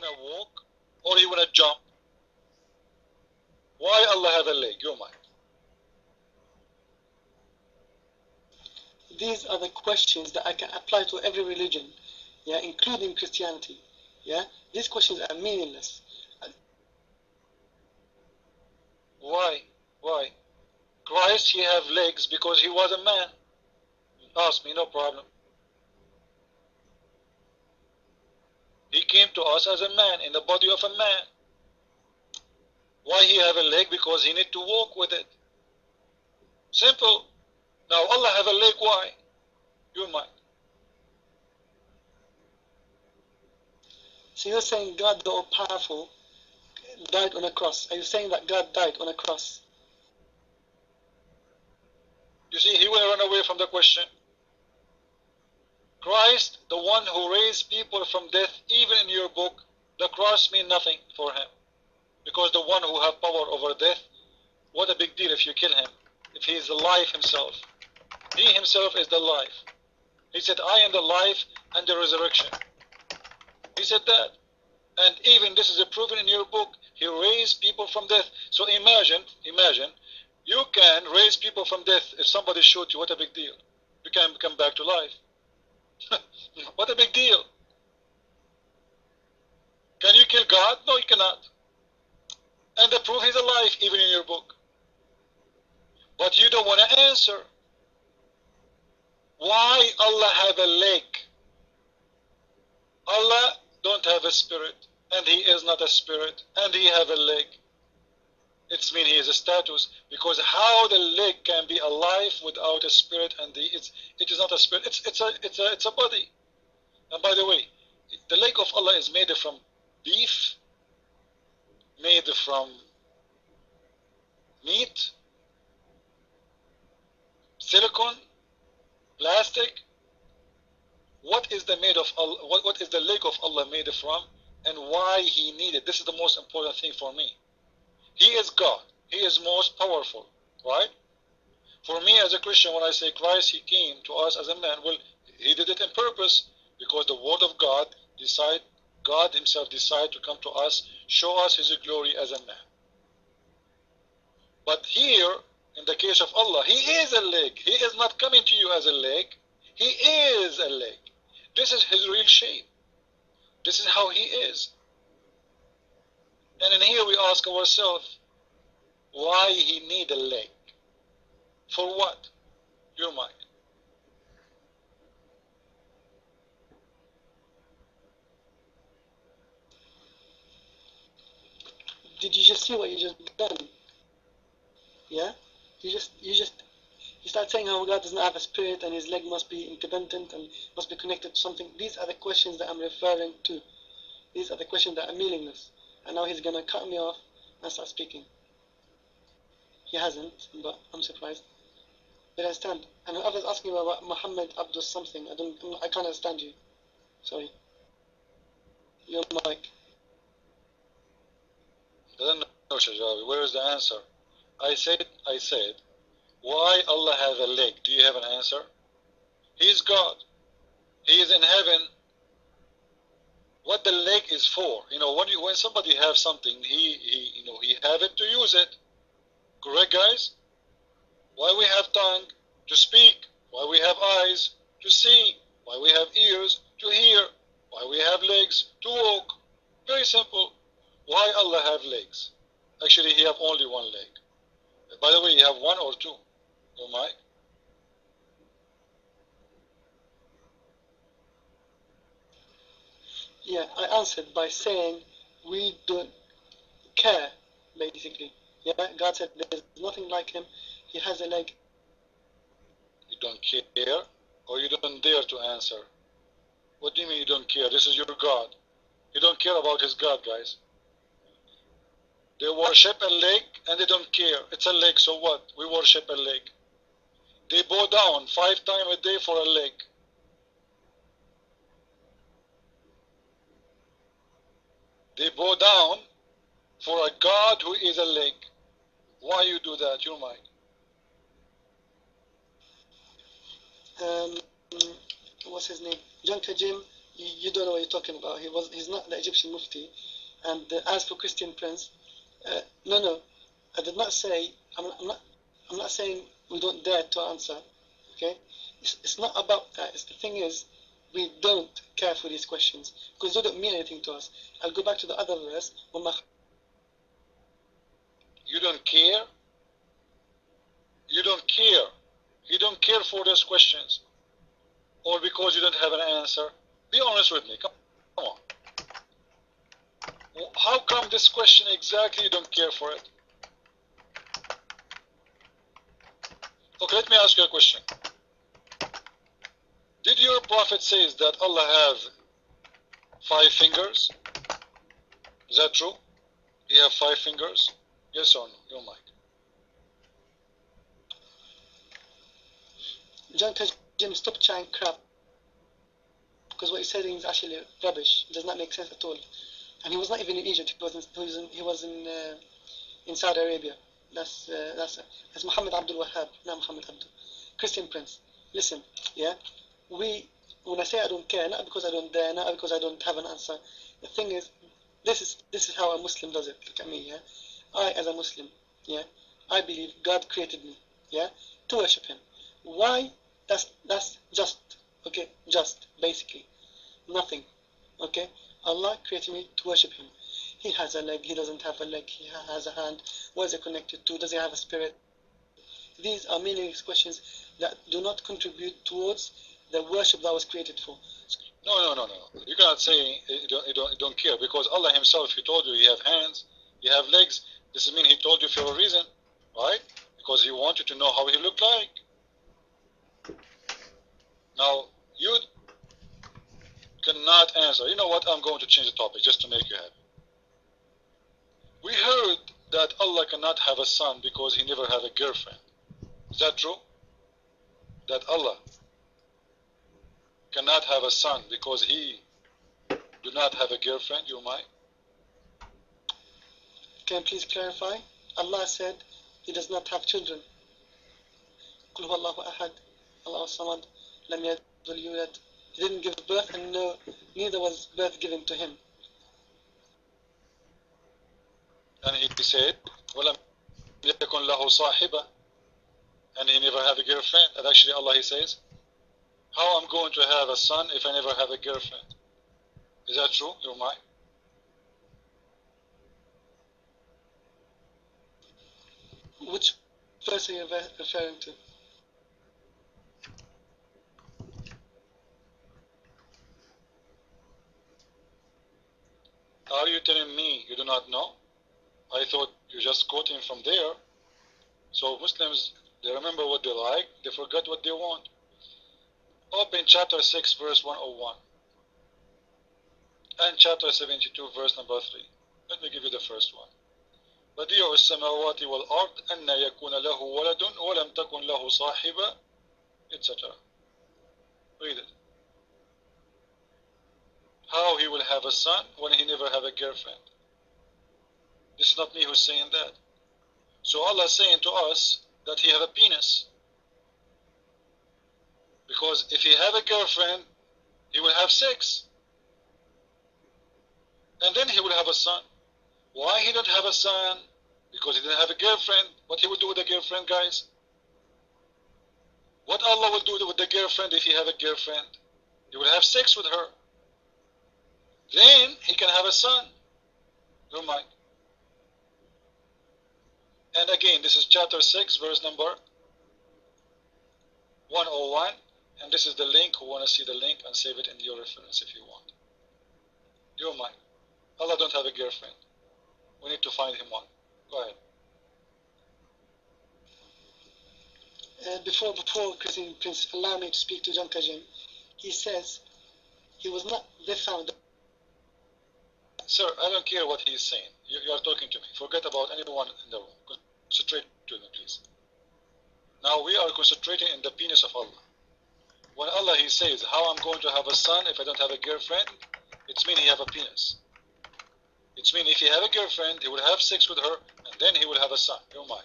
walk or he wanna jump? Why Allah have a leg? Your mind. These are the questions that I can apply to every religion, yeah, including Christianity. Yeah, these questions are meaningless. Why? Why? Christ, he have legs because he was a man. Ask me, no problem. He came to us as a man, in the body of a man. Why he have a leg? Because he need to walk with it. Simple. Now Allah have a leg, why? Your mind. So you're saying God, the all-powerful, died on a cross. Are you saying that God died on a cross? You see, he will run away from the question. Christ, the one who raised people from death, even in your book, the cross mean nothing for him. Because the one who have power over death, what a big deal if you kill him, if he is the life himself. He himself is the life. He said, I am the life and the resurrection. He said that. And even this is proven in your book. He raised people from death. So imagine, you can raise people from death. If somebody shot you, what a big deal. You can come back to life. What a big deal. Can you kill God? No, you cannot. And the proof is alive, even in your book. But you don't want to answer. Why Allah have a leg? Allah don't have a spirit, and he is not a spirit, and he have a leg. It's mean he is a status, because how the leg can be alive without a spirit, and it is not a spirit. It's a body. And by the way, the leg of Allah is made from beef, made from meat, silicone, plastic. What is the made of Allah? What is the leg of Allah made from, and why he needed? This is the most important thing for me. He is God. He is most powerful, right? For me as a Christian, when I say Christ, he came to us as a man, well, he did it on purpose, because the word of God himself decided to come to us, show us his glory as a man. But here, in the case of Allah, he is a leg. He is not coming to you as a leg. He is a leg. This is his real shape. This is how he is. And in here we ask ourselves, why he need a leg? For what? Your mind. Did you just see what you just done? Yeah? You start saying how God doesn't have a spirit and his leg must be independent and must be connected to something. These are the questions that I'm referring to. These are the questions that are meaningless. And now he's gonna cut me off and start speaking. He hasn't, but I'm surprised. Did I stand? And others asking about Muhammad Abdul something. I can't understand you. Sorry. Your mic. I don't know, Ashjrawi. Where is the answer? I said, why Allah have a leg? Do you have an answer? He is God. He is in heaven. What the leg is for? When somebody have something, he have it to use it. Correct, guys? Why we have tongue? To speak. Why we have eyes? To see. Why we have ears? To hear. Why we have legs? To walk. Very simple. Why Allah have legs? Actually, he have only one leg. By the way, you have one or two? Oh my. Yeah, I answered by saying we don't care, basically. Yeah, God said there's nothing like him. He has a leg. You don't care, or you don't dare to answer? What do you mean you don't care? This is your God. You don't care about his God, guys. They worship a leg and they don't care. It's a leg, so what? We worship a leg. They bow down 5 times a day for a leg. They bow down for a God who is a leg. Why you do that? Your mind. What's his name? John Kajim you don't know what you're talking about. He's not the Egyptian Mufti. And as for Christian Prince, no, I did not say. I'm not saying we don't dare to answer. Okay, it's not about that. The thing is, we don't care for these questions because they don't mean anything to us. I'll go back to the other verse. You don't care. You don't care. You don't care for those questions, or because you don't have an answer. Be honest with me. Come on. How come this question exactly you don't care for it? Okay, let me ask you a question. Did your prophet say that Allah have 5 fingers? Is that true? He have 5 fingers? Yes or no? Your mic. John Jim, stop chatting crap. Because what he's saying is actually rubbish. It does not make sense at all. And he was not even in Egypt. He was in Saudi Arabia. That's Muhammad Abdul Wahhab, not Muhammad Abdul. Christian Prince. Listen, yeah. When I say I don't care, not because I don't dare, not because I don't have an answer. The thing is, this is how a Muslim does it. Look at me, yeah. I, as a Muslim, yeah, I believe God created me, yeah, to worship Him. Why? That's just, okay, just basically nothing, okay. Allah created me to worship Him. He has a leg, He doesn't have a leg. He has a hand. What is it connected to? Does He have a spirit? These are meaningless questions that do not contribute towards the worship that was created for. No. You cannot say you don't care, because Allah Himself, He told you you have hands, you have legs. This means He told you for a reason, right? Because He wanted to know how He looked like. Now, you cannot answer. You know what? I'm going to change the topic just to make you happy. We heard that Allah cannot have a son because He never had a girlfriend. Is that true? That Allah cannot have a son because He do not have a girlfriend, you might? Can you please clarify? Allah said He does not have children. قُلْ هُوَ اللَّهُ أَحَدٌ اللَّهُ الصَّمَدُ لَمْ يَلِدْ وَلَمْ يُولَدْ. He didn't give birth, and neither was birth given to Him. And He said, وَلَمْ يَكُنْ لَهُ صَاحِبًا, and He never have a girlfriend. And actually Allah, He says, how I'm going to have a son if I never have a girlfriend? Is that true? You might? Which verse are you referring to? Are you telling me you do not know? I thought you just quoting from there. So Muslims, they remember what they like, they forget what they want. Open chapter 6 verse 101 and chapter 72 verse number 3. Let me give you the first one. بديع السماوات والأرض أن يكون له ولد ولم تكن له صاحبة, etc. Read it. How He will have a son when He never have a girlfriend? This is not me who's saying that. So Allah is saying to us that He have a penis. Because if He have a girlfriend, He will have sex. And then He will have a son. Why He don't have a son? Because He didn't have a girlfriend. What He will do with the girlfriend, guys? What Allah will do with the girlfriend if He have a girlfriend? He will have sex with her. Then He can have a son. Your mind. And again, this is chapter 6, verse number 101. And this is the link. Who want to see the link and save it in your reference if you want. Your mind. Allah don't have a girlfriend. We need to find Him one. Go ahead. Before Christian Prince, allow me to speak to John Kajim. He says he was not the founder. Sir, I don't care what he's saying. You are talking to me. Forget about anyone in the room. Concentrate to me, please. Now we are concentrating in the penis of Allah. When Allah, He says, how I'm going to have a son if I don't have a girlfriend, it means He have a penis. It means if He have a girlfriend, He will have sex with her, and then He will have a son. Your mind.